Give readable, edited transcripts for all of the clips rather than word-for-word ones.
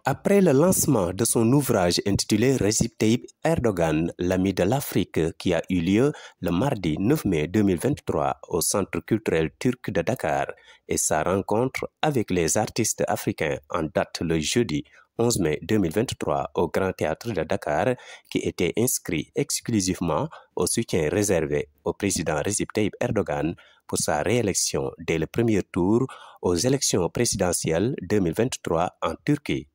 Après le lancement de son ouvrage intitulé Recep Tayyip Erdogan, l'ami de l'Afrique, qui a eu lieu le mardi 9 mai 2023 au Centre culturel turc de Dakar, et sa rencontre avec les artistes africains en date le jeudi 11 mai 2023 au Grand Théâtre de Dakar, qui était inscrit exclusivement au soutien réservé au président Recep Tayyip Erdogan pour sa réélection dès le premier tour aux élections présidentielles 2023 en Turquie.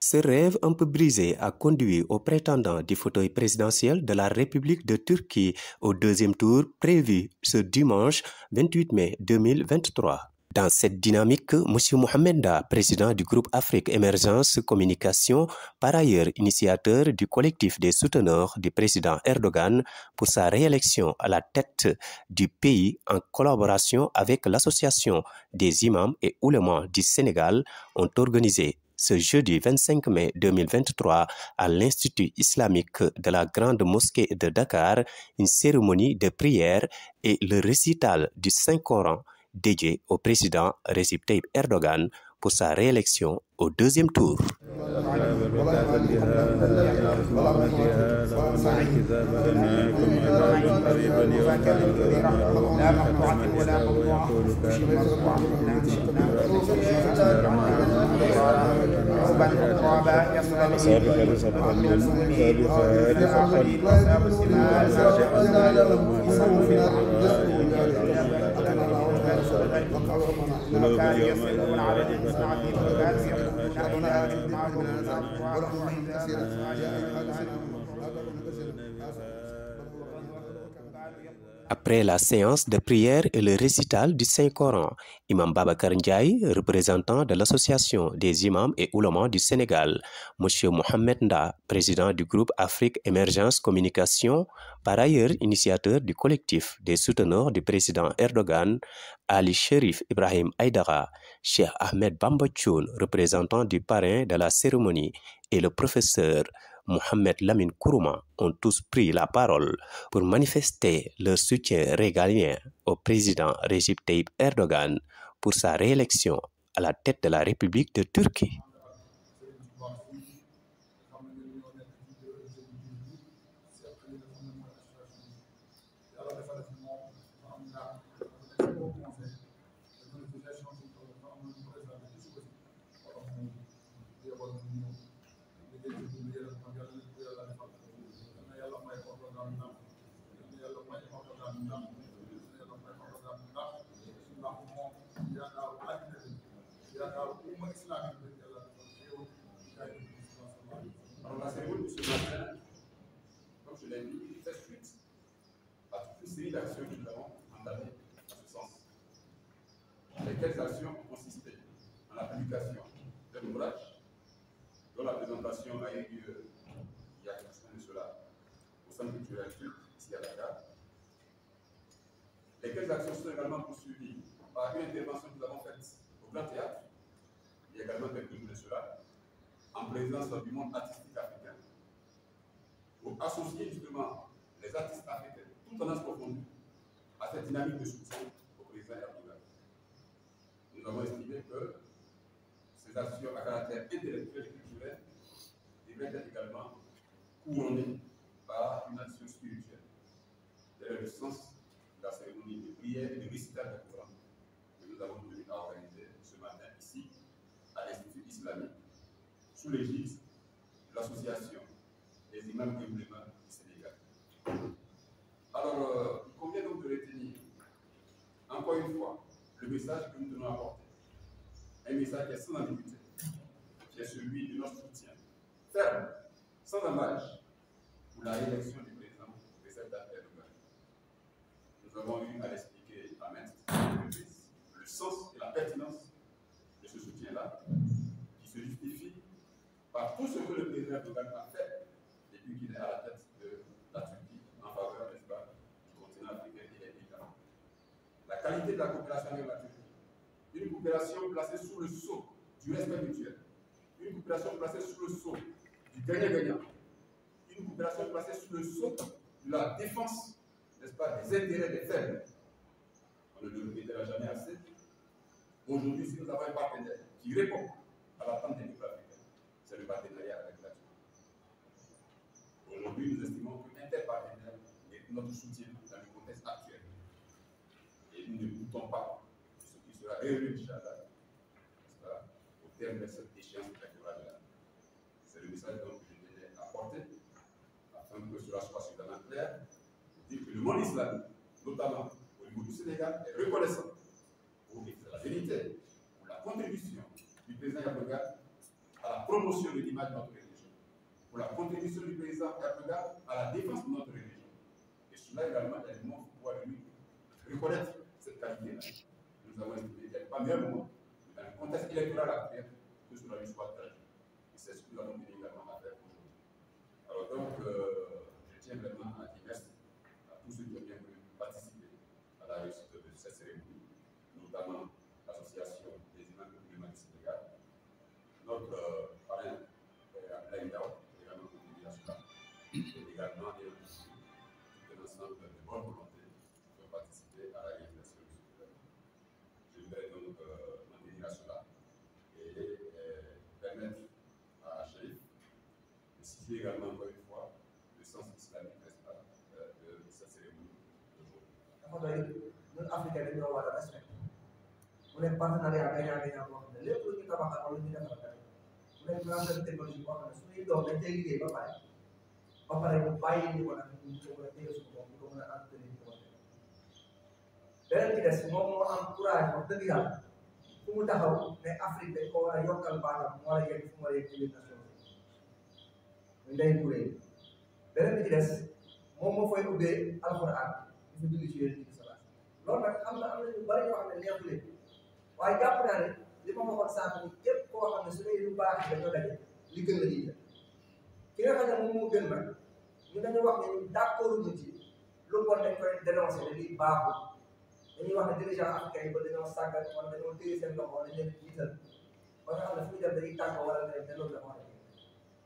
Ce rêve un peu brisé a conduit au prétendant du fauteuil présidentiel de la République de Turquie au deuxième tour prévu ce dimanche 28 mai 2023. Dans cette dynamique, M. Mohamed Da, président du groupe Afrique Émergence Communication, par ailleurs initiateur du collectif des souteneurs du président Erdogan pour sa réélection à la tête du pays en collaboration avec l'Association des imams et oulémas du Sénégal, ont organisé ce jeudi 25 mai 2023 à l'Institut islamique de la Grande Mosquée de Dakar une cérémonie de prière et le récital du Saint-Coran dédié au président Recep Tayyip Erdogan pour sa réélection au deuxième tour. Après la séance de prière et le récital du Saint-Coran, Imam Babacar Ndiaye, représentant de l'Association des imams et oulémas du Sénégal, M. Mohamed Nda, président du groupe Afrique Émergence Communication, par ailleurs initiateur du collectif des souteneurs du président Erdogan, Ali Sherif Ibrahim Aïdara, Cheikh Ahmed Bamba Thioune, représentant du parrain de la cérémonie, et le professeur Mohamed Lamine Kourouma ont tous pris la parole pour manifester leur soutien régalien au président Recep Tayyip Erdogan pour sa réélection à la tête de la République de Turquie. Alors la cérémonie de ce matin, comme je l'ai dit, fait suite à toute une série d'actions que nous avons entamées en ce sens. Lesquelles actions ont consisté en la publication d'un ouvrage dont la présentation a eu lieu il y a quelques semaines de cela au Centre culturel turc, ici à Dakar. Lesquelles actions sont également poursuivies par une intervention que nous avons faite au Grand Théâtre, il y a également quelques jours de cela, en présence du monde artistique africain, pour associer justement les artistes africains, tout en approfondissant à cette dynamique de soutien au président Erdogan. Nous avons estimé que ces actions à caractère intellectuel et culturel devraient être également couronnées par une action spirituelle. Tel est le sens de la cérémonie de prière et de récital du Coran que nous avons tenu à organiser ce matin ici, à l'Institut islamique, sous l'égide de l'association des imams et oulémas du Sénégal. Alors, il convient donc de retenir, encore une fois, le message que nous tenons à porter. Un message qui est sans ambiguïté, qui est celui de notre soutien ferme, sans embâche, pour la réélection du président Recep Tayyip Erdogan. Nous avons eu à l'expliquer à maintes reprises le sens et la pertinence de ce soutien-là, qui se justifie par tout ce que le président Erdogan a fait depuis qu'il est à la tête de la Turquie en faveur, n'est-ce pas, du continent africain et des pays d'Afrique. La qualité de la coopération avec la Turquie, une coopération placée sous le sceau du respect mutuel, une coopération placée sous le sceau du gagnant-gagnant, une coopération placée sous le sceau de la défense, n'est-ce pas, des intérêts des faibles. On ne le répétera jamais assez. Aujourd'hui, si nous avons un partenaire qui répond à l'attente des peuples africains, c'est partenariat avec la Turquie. Aujourd'hui, nous estimons que l'interpartenaire est notre soutien dans le contexte actuel. Et nous ne doutons pas de ce qui sera réuni, Inch'Allah, au terme de cette échéance électorale. C'est le message donc que je tenais à apporter, afin que cela soit suffisamment clair, pour dire que le monde islamique, notamment au niveau du Sénégal, est reconnaissant pour la vérité, pour la contribution du président Erdogan à la promotion de l'image de notre religion, pour la contribution du président Erdogan à la défense de notre religion. Et cela également, elle montre pouvoir de lui reconnaître cette qualité-là. Nous avons estimé qu'il n'y a pas meilleur moment, dans le contexte électoral actuel, que cela lui soit traduit. Et c'est ce que nous avons tenu également à faire aujourd'hui. Alors donc, je tiens vraiment à dire merci à tous ceux qui ont bien voulu participer à la réussite de cette cérémonie, notamment l'association des imams musulmans du Sénégal, notre parrain Abdoulaye Ndao, également contribué à cela, et également tout un ensemble de bonnes volontés qui ont participé à la réalisation de ce gouvernement. Je voudrais donc maintenir à cela et permettre à Chérif de situer également encore une fois le sens islamique principal de cette cérémonie d'aujourd'hui. Ñun Africains dañoo war a respecté mu nekk partenariat gagnant-gagnant boo xam ne lépp lu ñu tabaxal wala ñu defal dara mu nekk transfert technologie boo xam ne suñuy doom dañ cay liggéey ba pare ñu bàyyi ñu ko nag ñu ko mën a téye suñu bopp ñu ko mën a entretenir ñu ko mën a beneen ci des moom moo am courage wax dëgg yàlla fu mu taxaw ne Afrique dañ ko war a yokkal baatam mu war a yegg fu mu war a yegg ci biir nation bi ndey kuréel beneen bi ci des moom moo fay ubbee alxuraan di fa julli ci yéen ci salaat loolu nag am na ñu bari ñoo xam ne neexu leen waaye jàpp naa ne li ma waxoon sànq ni képp koo xam ne su dee lu baax dañoo daje li gën la jiite ki nga xam ne moom moo gën nag ñu dañu wax ne ñu d'accord ñu ci lu bon dañ koy dénoncer ne lii baaxul dañuy wax ne dirigeant africain yi ba dañoo sàggat wala dañoo téye seen loxo wala dañ leen jiital ba nga xam ne fu ñu dem dañuy tàggoo wala ne te loolu la wax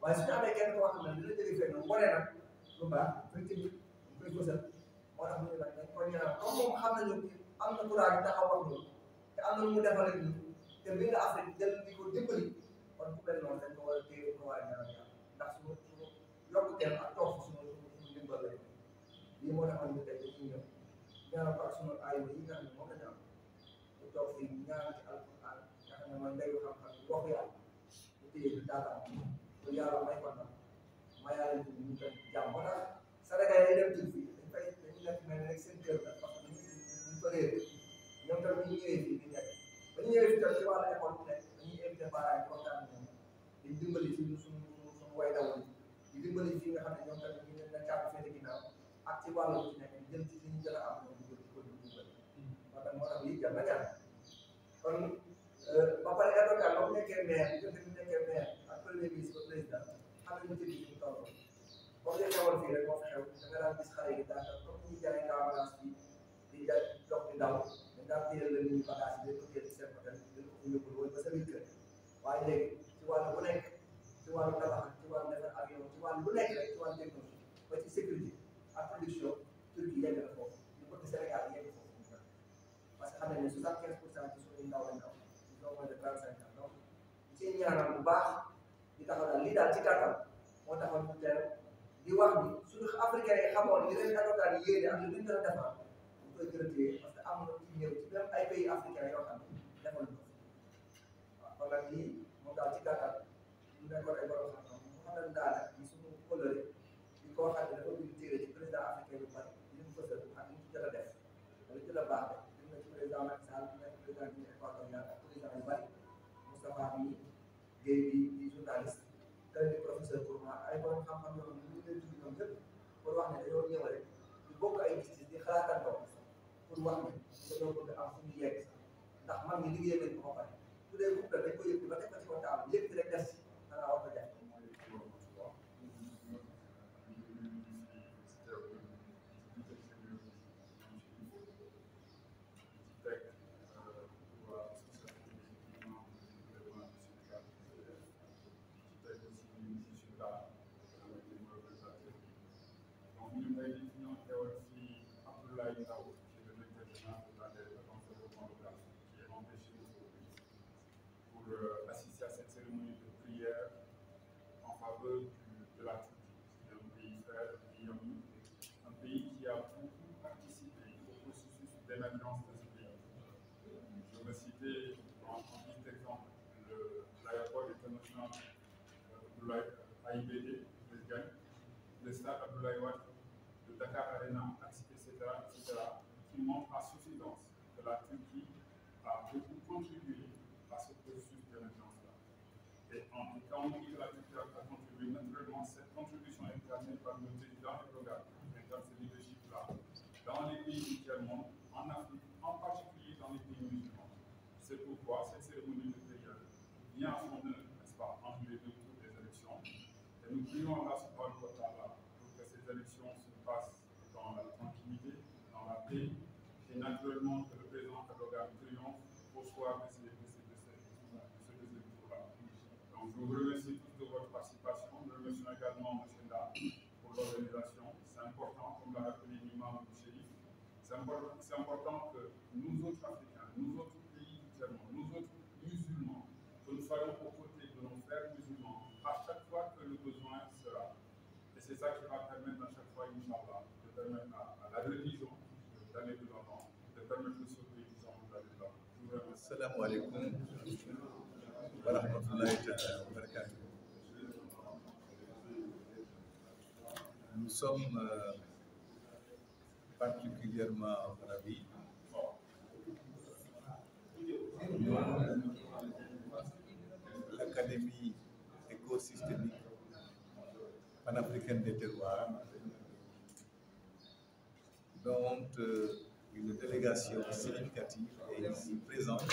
waaye su ñu amee kenn koo xam ne dina jëli fenn wane nag lu baax koy tëj ñu koy fësal moo tax ñu ne nag dañ ko ñaan comme moom xam nañu am na courage taxaw wax ñu te am na lu mu defal ak ñu te bi nga Afrique jël di ko dimbali kon ku mel noonu dañ ko war a téye ko war a ñaan ndax suñu yokkuteel ak toog suñu dimbal la lii moo taxoon ñu tey dañuy ñëw ñaanal ko ak suñu aay yi nga xam ne moo ko ñaan ñu toog fii ñaan ci alquran nga xam ne man ndeyu xam-xam wax yàlla ñu téye di daataan pour yàlla may ko nag mayaale ñu ñu ko jàmm moo tax Sénégal yi dem ci fii dañ fay dañu nekk mel ne rek seen kër la parce que ñu ko réer ñoom tamit ñu ñëwee fii di nekk ba ñu ñëwee fii tam ci wàllu école bu nekk dañuy invité parents yi waxtaan ak ñoom di dimbali suñu way daw di dimbali fii nga xam ne ñoom tamit ñu leen na càpp fee ginnaaw ak ci wàllu ci nekk jël ci li ñu jël a am ñoom di ko dimbali moo tax lii jar na ñaan kon ba pare Erdogan ba mu nekkee maire bi mu nekkee maire ak premier ministre ba président xam nañu ci biir ñu toll comme li xewoon fii rek moo fi xew da nga daan gis xale yi daanaka comme ni ñuy jaayee ambulance bi di jaay dox di daw dañ daan téye la nit ñi bagage yi dañ ko téye ci seen hôtel dañ ko yóbbul woon ba sa biir kër waaye léegi ci wàllu bu nekk ci wàllu tabax ci wàllu defar avion ci wàllu bu nekk rek ci wàllu technologie ba ci sécurité ak production Turquie yegg na foofu ñu bëgg Sénégal yegg foofu parce que xam nañ ne 75% ci suñuy ndaw lañ am ñu doon moins de 35 ans donc ci ñaanal bu baax di taxaw daal lii daal ci gàttal moo taxoon ñu teel di wax ni suñu africain yi xamoon li leen Erdogan yéene ak li ñu gën a defar ñu koy gën a téye parce que am na ci ñëw ci même ay pays africains yoo xam ne defal ko waaw kon nag lii moom daal ci gàttal ñu nekkoon ay borom xam-xam mu xamal daal ni suñu kóllëre di ko xam ne dafa bind téere ci président africain yu bari li mu fësal ak li mu jot a def li jot a baax di nga ci président Macky Sall di nekk président bi équatorial ak président yu bari Moustapha bi Guèye bi di journaliste tey di professeur pour moi ay borom xam-xam yoo xam ne ñu ngi leen tudd ñoom ñëpp pour wax ne dañoo ñëw rek di bokk ay gis-gis di xalaatandoo pour wax ne dañoo bëgg am fu ñu yegg ndax man mi liggéey nañ ko ba pare su dee groupe la dañ ko yëg ba teg ko ci kaw taal yëg rek des xanaa war ko def Assister à cette cérémonie de prière peu de la Turquie. C'est un pays frère, un pays ami, un pays qui a beaucoup participé au processus d'émergence de ce pays. Je veux citer en petit exemple l'aéroport international AIBD de Gagne, le stade Abdoulaye Wade, le Dakar Arena, etc., qui montrent à suffisance que la Turquie a beaucoup contribué à ce processus d'émergence-là. Et quand on dit que la Turquie a contribué, naturellement, cette contribution est amenée par le président Erdogan, dans ce leadership-là, dans les pays du tiers-monde, en Afrique, en particulier dans les pays musulmans. C'est pourquoi cette cérémonie de prière vient à son heure, n'est-ce pas, entre les deux tours des élections. Et nous prions Allah subhanahu wa ta'ala pour que ces élections se passent dans la tranquillité, dans la paix, et naturellement que le président Erdogan triomphe au soir de ce deuxième tour-là. Donc je vous remercie tous de votre participation. Nous remercions également M. Nda pour l'organisation. C'est important, comme l'a rappelé l'imam du Chérif, c'est important que nous autres Africains, nous autres pays du tiers-monde, nous autres musulmans, que nous soyons aux côtés de nos frères musulmans à chaque fois que le besoin sera. Et c'est ça qui va permettre à chaque fois, Inch'Allah, de permettre à la religion d'aller de l'avant, de permettre de sauver les gens d'aller de l'avant. Assalamu alaikum wa rahmatullahi wa barakatuh. Nous sommes particulièrement ravis. L'Académie écosystémique panafricaine des terroirs, dont une délégation significative est ici présente,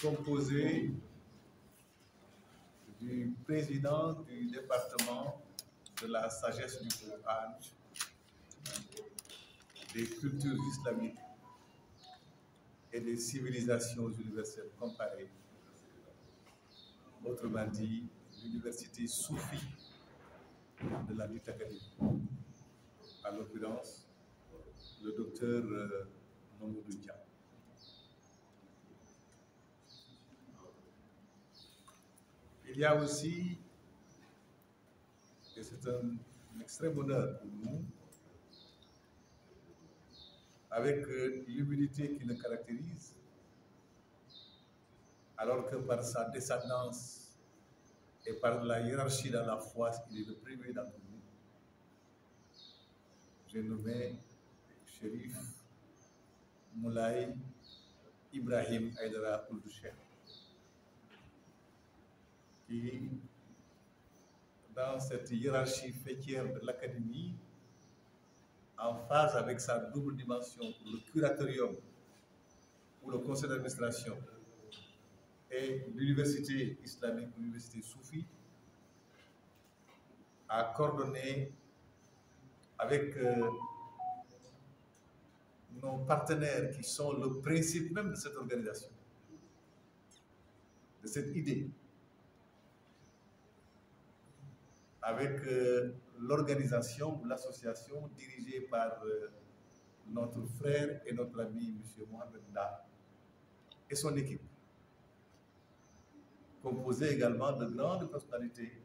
composée du président du département de la sagesse du Coran, des cultures islamiques et des civilisations universelles comparées, autrement dit, l'université soufie de la dite académie, à l'occurrence le docteur Mamoudou Dia. Il y a aussi, et c'est un extrême honneur pour nous, avec l'humilité qui le caractérise, alors que par sa descendance et par la hiérarchie dans la foi, il est le premier d'entre nous. J'ai nommé Chérif Moulay Ibrahim Aïdara Ould-Cheikh, qui, dans cette hiérarchie fêtière de l'Académie, en phase avec sa double dimension pour le curatorium ou le conseil d'administration et l'université islamique, l'université soufie, a coordonné avec nos partenaires qui sont le principe même de cette organisation, de cette idée, avec l'organisation ou l'association dirigée par notre frère et notre ami M. Mohamed Nda et son équipe, composée également de grandes personnalités.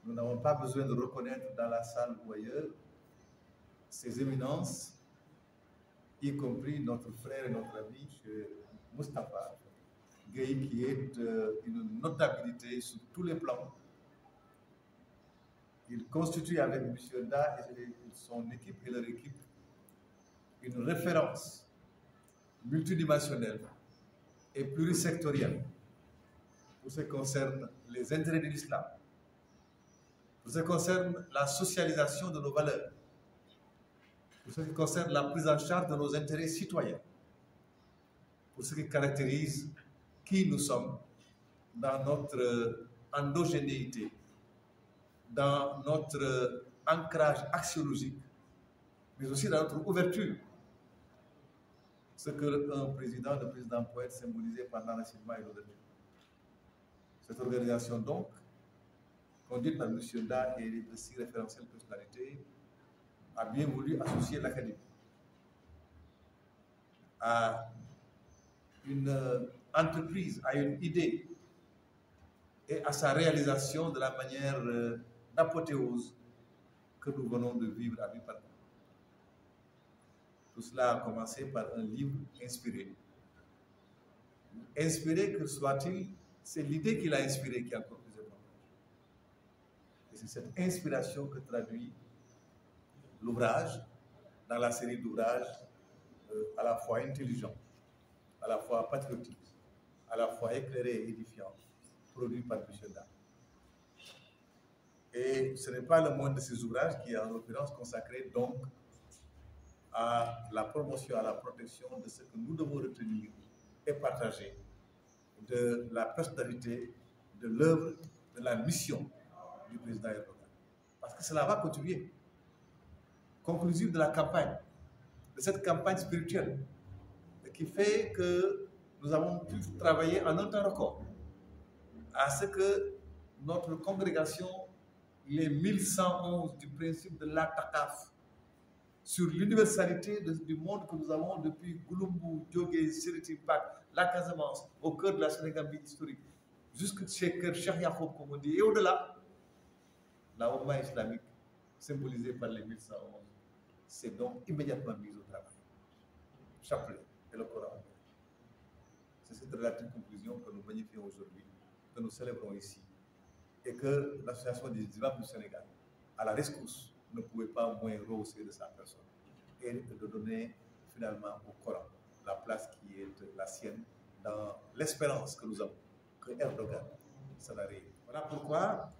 Nous n'avons pas besoin de reconnaître dans la salle ou ailleurs ces éminences, y compris notre frère et notre ami, M. Moustapha Gueye, qui est une notabilité sur tous les plans. Il constitue avec M. Da et son équipe et leur équipe une référence multidimensionnelle et plurisectorielle pour ce qui concerne les intérêts de l'islam, pour ce qui concerne la socialisation de nos valeurs, pour ce qui concerne la prise en charge de nos intérêts citoyens, pour ce qui caractérise qui nous sommes dans notre endogénéité, dans notre ancrage axiologique, mais aussi dans notre ouverture. Ce que le président poète symbolisait pendant l'enseignement et l'ouverture. Cette organisation donc, conduite par M. Da et de six référentielles personnalités, a bien voulu associer l'Académie à une entreprise a une idée et à sa réalisation de la manière d'apothéose que nous venons de vivre à mi-parcours. Tout cela a commencé par un livre inspiré. Inspiré que soit-il, c'est l'idée qui l'a inspiré qui est encore plus importante. Et c'est cette inspiration que traduit l'ouvrage dans la série d'ouvrages à la fois intelligents, à la fois patriotiques, à la fois éclairés et édifiants, produit par Michel Dard. Et ce n'est pas le moindre de ces ouvrages qui est en l'occurrence consacré donc à la promotion, à la protection de ce que nous devons retenir et partager de la personnalité, de l'œuvre, de la mission du président Erdogan. Parce que cela va continuer. Conclusive de la campagne, de cette campagne spirituelle, qui fait que nous avons pu travailler en un temps record à ce que notre congrégation, les 1111 du principe de l'Atakaf, sur l'universalité du monde que nous avons depuis Gouloumbou, Djogé, Siriti Pak, la Casamance, au cœur de la Sénégambie historique, jusqu'à Cheikh Yacoub, comme on dit, et au-delà, la Oumma islamique, symbolisée par les 1111, c'est donc immédiatement mise au travail. Chapelet et le Coran. C'est cette relative conclusion que nous magnifions aujourd'hui, que nous célébrons ici, et que l'association des imams du Sénégal, à la rescousse, ne pouvait pas moins rehausser de sa personne et de donner finalement au Coran la place qui est la sienne dans l'espérance que nous avons que Erdogan salarié. Voilà pourquoi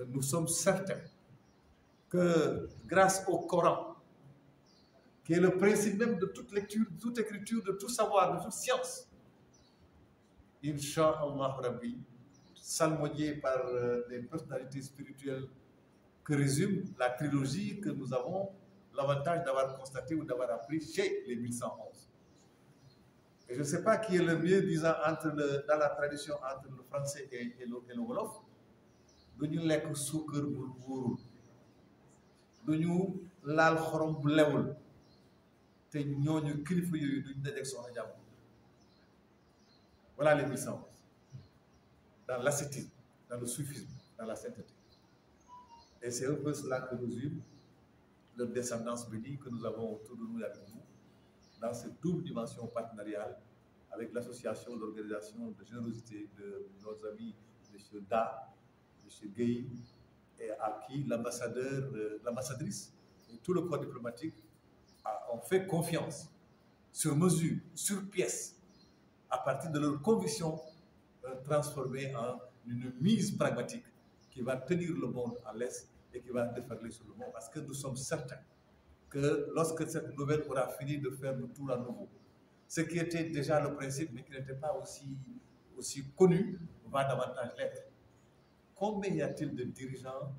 nous sommes certains que grâce au Coran, qui est le principe même de toute lecture, de toute écriture, de tout savoir, de toute science, Inch'Allah Rabbi, salmodié par les personnalités spirituelles que résume la trilogie que nous avons l'avantage d'avoir constaté ou d'avoir appris chez les 1111. Et je ne sais pas qui est le mieux disant dans la tradition entre le français et le wolof. Nous lekk suukar bu wóorul, duñu laal xorom bu lewul, te ñooñu kilifa yooyu duñ dajeeg soxna jàmm. Voilà les 1111. Dans l'ascétisme, dans le soufisme, dans la sainteté. Et c'est un peu cela que nous eûmes, leur descendance bénie que nous avons autour de nous et avec nous, dans cette double dimension partenariale avec l'association, l'organisation de générosité de nos amis, M. Da, M. Gueye, et à qui l'ambassadeur, l'ambassadrice et tout le corps diplomatique ont fait confiance sur mesure, sur pièce, à partir de leurs convictions transformées en une mise pragmatique qui va tenir le monde à l'est et qui va déferler sur le monde. Parce que nous sommes certains que lorsque cette nouvelle aura fini de faire le tour à nouveau, ce qui était déjà le principe, mais qui n'était pas aussi connu, va davantage l'être. Combien y a-t-il de dirigeants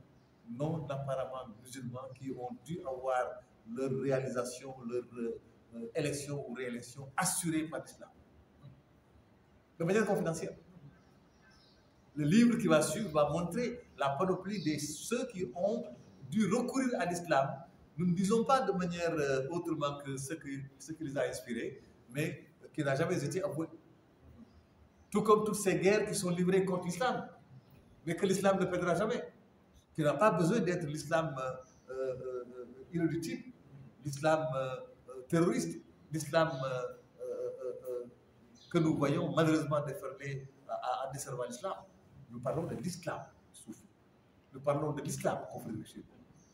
non apparemment musulmans qui ont dû avoir leur réalisation, leur élection ou réélection assurée par l'islam, de manière confidentielle? Le livre qui va suivre va montrer la panoplie de ceux qui ont dû recourir à l'islam. Nous ne disons pas de manière autrement que ce qui les a inspirés, mais qui n'a jamais été avoué. Tout comme toutes ces guerres qui sont livrées contre l'islam, mais que l'islam ne perdra jamais, qui n'a pas besoin d'être l'islam irréductible, l'islam terroriste, l'islam que nous voyons malheureusement déferler à desservant l'islam. Nous parlons de l'islam soufi. Nous parlons de l'islam confrérie.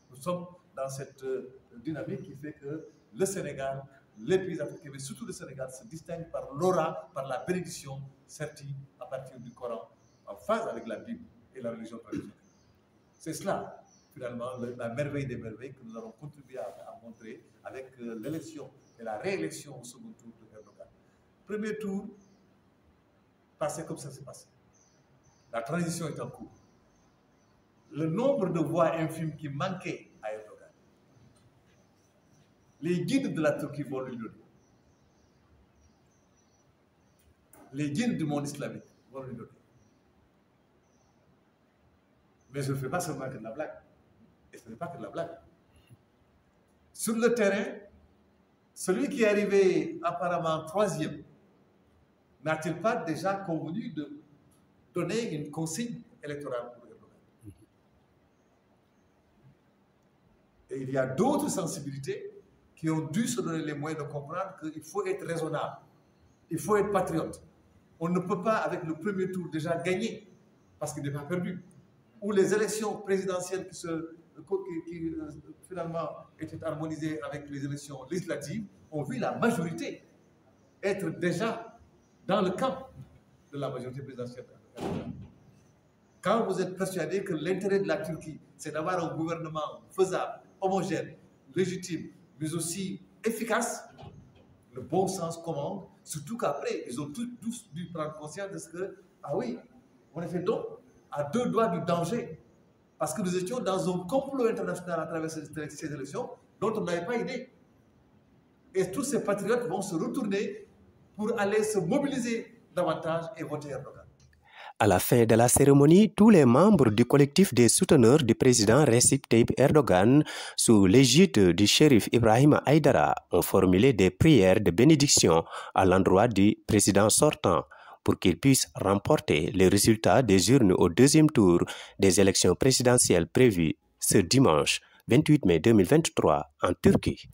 Nous sommes dans cette dynamique qui fait que le Sénégal, les pays africains, mais surtout le Sénégal, se distinguent par l'aura, par la bénédiction sortie à partir du Coran, en phase avec la Bible et la religion traditionnelle. C'est cela, finalement, la merveille des merveilles que nous allons contribuer à montrer avec l'élection et la réélection au second tour de Erdogan. Premier tour, passé comme ça s'est passé. La transition est en cours. Le nombre de voix infimes qui manquaient à Erdogan, les guides de la Turquie vont lui donner. Les guides du monde islamique vont lui donner. Mais je ne fais pas seulement que de la blague. Et ce n'est pas que de la blague. Sur le terrain, celui qui est arrivé apparemment troisième n'a-t-il pas déjà convenu de donner une consigne électorale pour Erdogan? Et il y a d'autres sensibilités qui ont dû se donner les moyens de comprendre qu'il faut être raisonnable, il faut être patriote. On ne peut pas, avec le premier tour, déjà gagner, parce qu'il n'est pas perdu. Ou les élections présidentielles qui finalement étaient harmonisées avec les élections législatives, ont vu la majorité être déjà dans le camp de la majorité présidentielle. Quand vous êtes persuadé que l'intérêt de la Turquie, c'est d'avoir un gouvernement faisable, homogène, légitime, mais aussi efficace, le bon sens commande, surtout qu'après, ils ont tous dû prendre conscience de ce que, ah oui, on était donc à 2 doigts du danger, parce que nous étions dans un complot international à travers ces élections dont on n'avait pas idée. Et tous ces patriotes vont se retourner pour aller se mobiliser davantage et voter Erdogan. À la fin de la cérémonie, tous les membres du collectif des souteneurs du président Recep Tayyip Erdogan, sous l'égide du shérif Ibrahim Aïdara, ont formulé des prières de bénédiction à l'endroit du président sortant pour qu'il puisse remporter les résultats des urnes au 2e tour des élections présidentielles prévues ce dimanche 28 mai 2023 en Turquie.